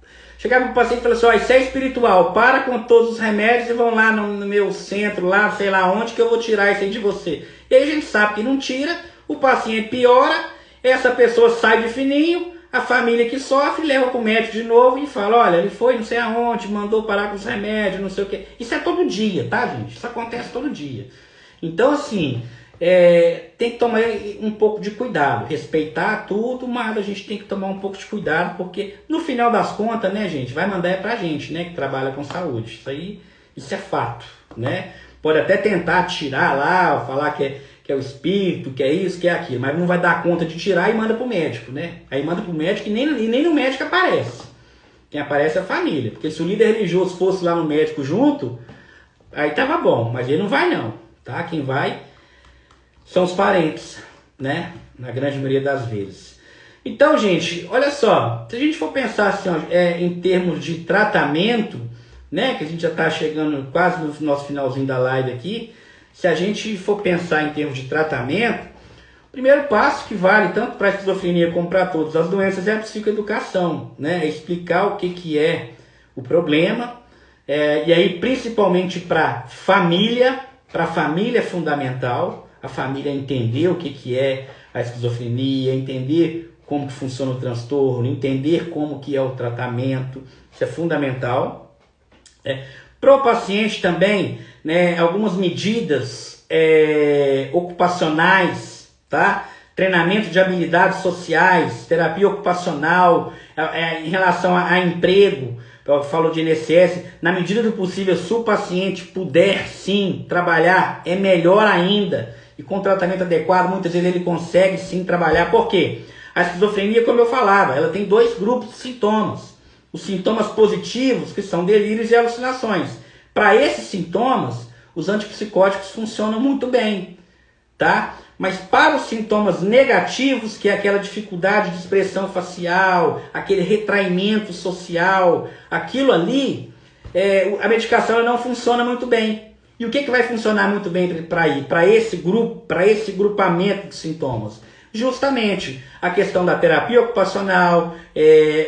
para o paciente e falar assim, ó, isso é espiritual, para com todos os remédios e vão lá no meu centro, lá sei lá onde que eu vou tirar isso aí de você. E aí a gente sabe que não tira, o paciente piora, essa pessoa sai de fininho, a família que sofre leva para o médico de novo e fala, olha, ele foi não sei aonde, mandou parar com os remédios, não sei o quê. Isso é todo dia, tá, gente? Isso acontece todo dia. Então, assim, tem que tomar um pouco de cuidado, respeitar tudo, mas a gente tem que tomar um pouco de cuidado, porque no final das contas, né, gente, vai mandar pra gente, né, que trabalha com saúde. Isso é fato, né? Pode até tentar tirar lá, falar que é o espírito, que é isso, que é aquilo, mas não vai dar conta de tirar e manda pro médico, né? Aí manda pro médico e nem no médico aparece. Quem aparece é a família, porque se o líder religioso fosse lá no médico junto, aí tava bom, mas ele não vai não, tá? Quem vai são os parentes, né? Na grande maioria das vezes. Então, gente, olha só, se a gente for pensar assim, ó, em termos de tratamento, né? Que a gente já está chegando quase no nosso finalzinho da live aqui. Se a gente for pensar em termos de tratamento, o primeiro passo que vale tanto para a esquizofrenia como para todas as doenças é a psicoeducação, né? É explicar o que é o problema, e aí principalmente para a família é fundamental, a família entender o que é a esquizofrenia, entender como que funciona o transtorno, entender como que é o tratamento, isso é fundamental. Para o paciente também, né, algumas medidas ocupacionais, tá? Treinamento de habilidades sociais, terapia ocupacional, em relação a emprego, eu falo de INSS, na medida do possível, se o paciente puder sim trabalhar, é melhor ainda, e com tratamento adequado, muitas vezes ele consegue sim trabalhar. Por quê? A esquizofrenia, como eu falava, ela tem dois grupos de sintomas. Os sintomas positivos, que são delírios e alucinações. Para esses sintomas, os antipsicóticos funcionam muito bem, tá? Mas para os sintomas negativos, que é aquela dificuldade de expressão facial, aquele retraimento social, aquilo ali, a medicação não funciona muito bem. E o que vai funcionar muito bem para esse grupo, para esse grupamento de sintomas? Justamente a questão da terapia ocupacional,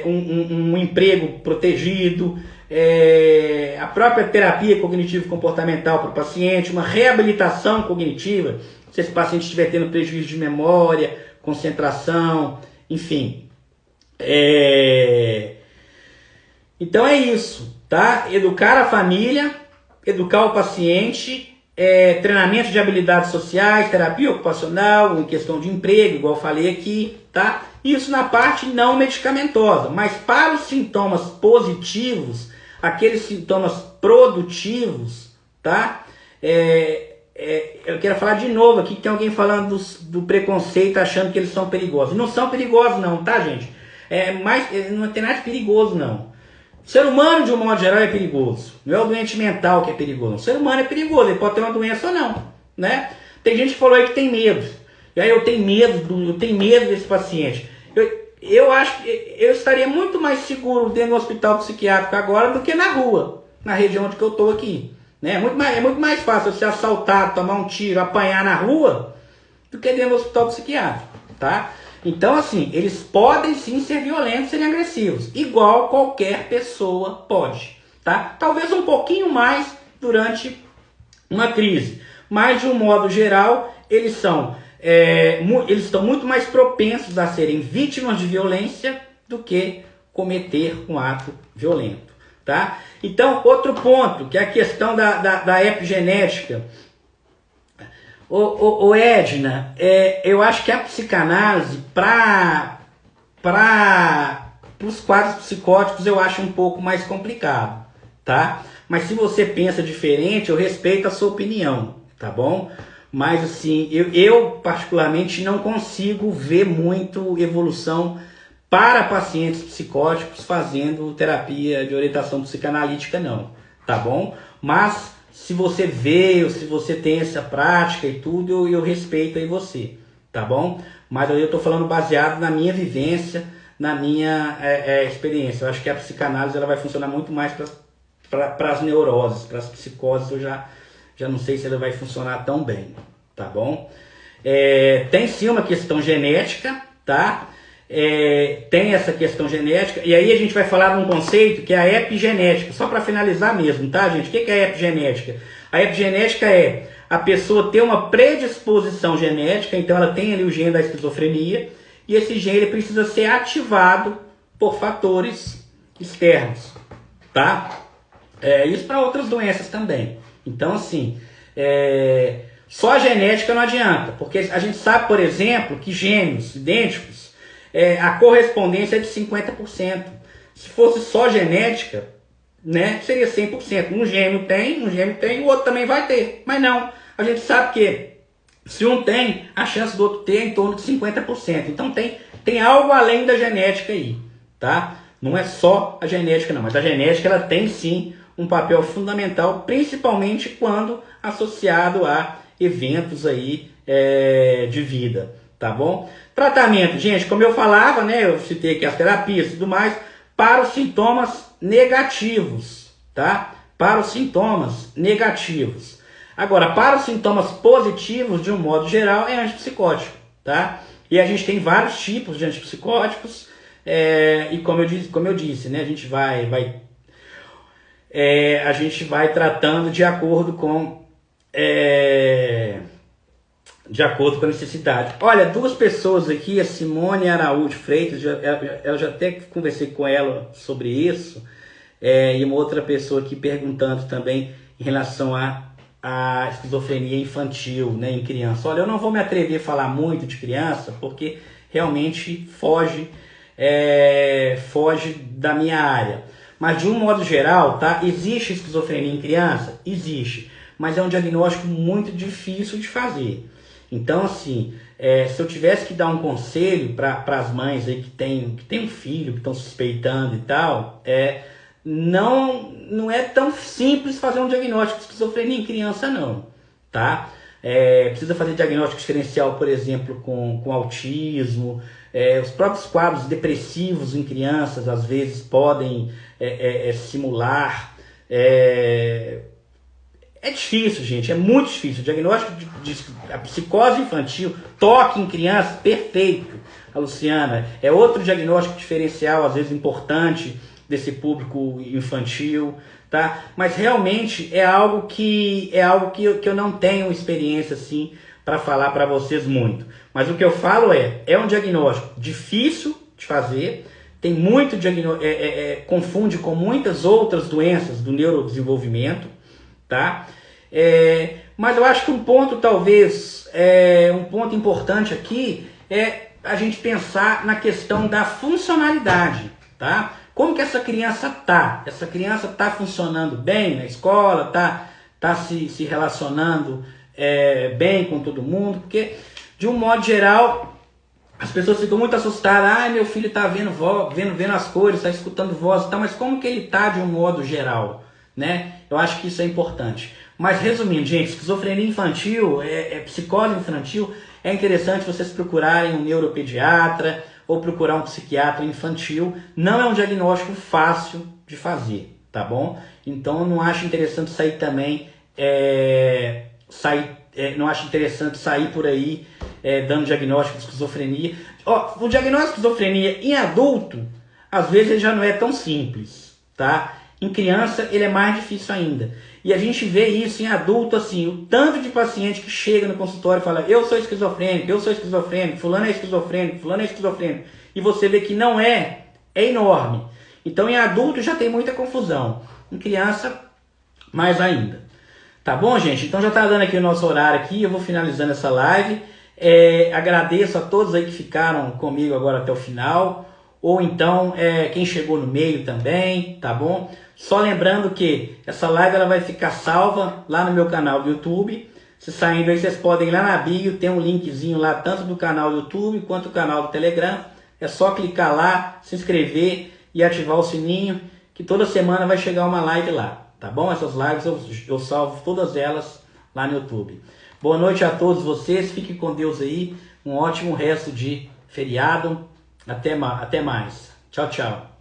um emprego protegido, a própria terapia cognitivo-comportamental para o paciente, uma reabilitação cognitiva, se esse paciente estiver tendo prejuízo de memória, concentração, enfim. Então é isso, tá? Educar a família, educar o paciente, treinamento de habilidades sociais, terapia ocupacional, em questão de emprego, igual eu falei aqui, tá? Isso na parte não medicamentosa, mas para os sintomas positivos, aqueles sintomas produtivos, tá? Eu quero falar de novo aqui, que tem alguém falando do preconceito, achando que eles são perigosos. Não são perigosos não, tá, gente? Não tem nada de perigoso não. O ser humano, de um modo geral, é perigoso. Não é o doente mental que é perigoso. O ser humano é perigoso, ele pode ter uma doença ou não, né? Tem gente que falou aí que tem medo. E aí eu tenho medo desse paciente. Eu acho que eu estaria muito mais seguro dentro do hospital psiquiátrico agora do que na rua, na região onde eu estou aqui. Né? É muito mais fácil você assaltar, tomar um tiro, apanhar na rua, do que dentro do hospital psiquiátrico, tá? Então, assim, eles podem sim ser violentos, serem agressivos, igual qualquer pessoa pode, tá? Talvez um pouquinho mais durante uma crise, mas de um modo geral, eles estão muito mais propensos a serem vítimas de violência do que cometer um ato violento, tá? Então, outro ponto, que é a questão da epigenética. Edna, eu acho que a psicanálise, para os quadros psicóticos, eu acho um pouco mais complicado, tá? Mas se você pensa diferente, eu respeito a sua opinião, tá bom? Mas assim, eu particularmente não consigo ver muito evolução para pacientes psicóticos fazendo terapia de orientação psicanalítica, não, tá bom? Mas se você veio, se você tem essa prática e tudo, eu respeito aí você, tá bom? Mas eu estou falando baseado na minha vivência, na minha experiência. Eu acho que a psicanálise ela vai funcionar muito mais para as neuroses, para as psicoses eu já não sei se ela vai funcionar tão bem, tá bom? Tem sim uma questão genética, tá? Tem essa questão genética, e aí a gente vai falar de um conceito que é a epigenética, só para finalizar mesmo, tá, gente? O que é a epigenética? A epigenética é a pessoa ter uma predisposição genética, então ela tem ali o gene da esquizofrenia, e esse gene ele precisa ser ativado por fatores externos, tá? Isso para outras doenças também. Então, assim, só a genética não adianta, porque a gente sabe, por exemplo, que gêmeos idênticos, a correspondência é de 50%. Se fosse só genética, né, seria 100%. Um gêmeo tem, o outro também vai ter. Mas não, a gente sabe que se um tem, a chance do outro ter é em torno de 50%. Então tem algo além da genética aí, tá? Não é só a genética não, mas a genética ela tem sim um papel fundamental, principalmente quando associado a eventos aí de vida, tá bom? Tratamento, gente, como eu falava, né, eu citei aqui as terapias e tudo mais, para os sintomas negativos, tá? Para os sintomas negativos. Agora, para os sintomas positivos, de um modo geral, é antipsicótico, tá? E a gente tem vários tipos de antipsicóticos, e como eu disse, né, a gente vai tratando de acordo com a necessidade. Olha, duas pessoas aqui, a Simone Araújo Freitas, eu já até conversei com ela sobre isso, e uma outra pessoa aqui perguntando também em relação à esquizofrenia infantil, né, em criança. Olha, eu não vou me atrever a falar muito de criança, porque realmente foge da minha área. Mas de um modo geral, tá? Existe esquizofrenia em criança? Existe. Mas é um diagnóstico muito difícil de fazer. Então, assim, se eu tivesse que dar um conselho para as mães aí que tem um filho, que estão suspeitando e tal, não é tão simples fazer um diagnóstico de esquizofrenia em criança, não, tá? Precisa fazer diagnóstico diferencial, por exemplo, com autismo. Os próprios quadros depressivos em crianças, às vezes, podem simular. É difícil, gente, é muito difícil. O diagnóstico de a psicose infantil, toque em criança, perfeito. A Luciana, é outro diagnóstico diferencial, às vezes importante, desse público infantil, tá? Mas realmente é algo que eu não tenho experiência assim para falar para vocês muito. Mas o que eu falo é um diagnóstico difícil de fazer, tem muito confunde com muitas outras doenças do neurodesenvolvimento, tá? Mas eu acho que um ponto um ponto importante aqui é a gente pensar na questão da funcionalidade, tá? Como que essa criança tá? Essa criança tá funcionando bem na escola, tá se relacionando bem com todo mundo? Porque, de um modo geral, as pessoas ficam muito assustadas. Meu filho tá vendo as cores, tá escutando voz e tal, mas como que ele tá de um modo geral, né? Eu acho que isso é importante. Mas resumindo, gente, esquizofrenia infantil, psicose infantil, é interessante vocês procurarem um neuropediatra ou procurar um psiquiatra infantil. Não é um diagnóstico fácil de fazer, tá bom? Então eu não acho interessante sair também, não acho interessante sair por aí dando diagnóstico de esquizofrenia. O diagnóstico de esquizofrenia em adulto, às vezes ele já não é tão simples, tá? Em criança ele é mais difícil ainda. E a gente vê isso em adulto, assim, o tanto de paciente que chega no consultório e fala: eu sou esquizofrênico, fulano é esquizofrênico, e você vê que não é enorme. Então em adulto já tem muita confusão, em criança mais ainda. Tá bom, gente? Então já tá dando aqui o nosso horário aqui, eu vou finalizando essa live. Agradeço a todos aí que ficaram comigo agora até o final, ou então quem chegou no meio também, tá bom? Só lembrando que essa live ela vai ficar salva lá no meu canal do YouTube. Se saindo aí, vocês podem ir lá na bio, tem um linkzinho lá, tanto do canal do YouTube quanto do canal do Telegram. É só clicar lá, se inscrever e ativar o sininho, que toda semana vai chegar uma live lá, tá bom? Essas lives eu salvo todas elas lá no YouTube. Boa noite a todos vocês, fiquem com Deus aí, um ótimo resto de feriado, até mais. Tchau, tchau.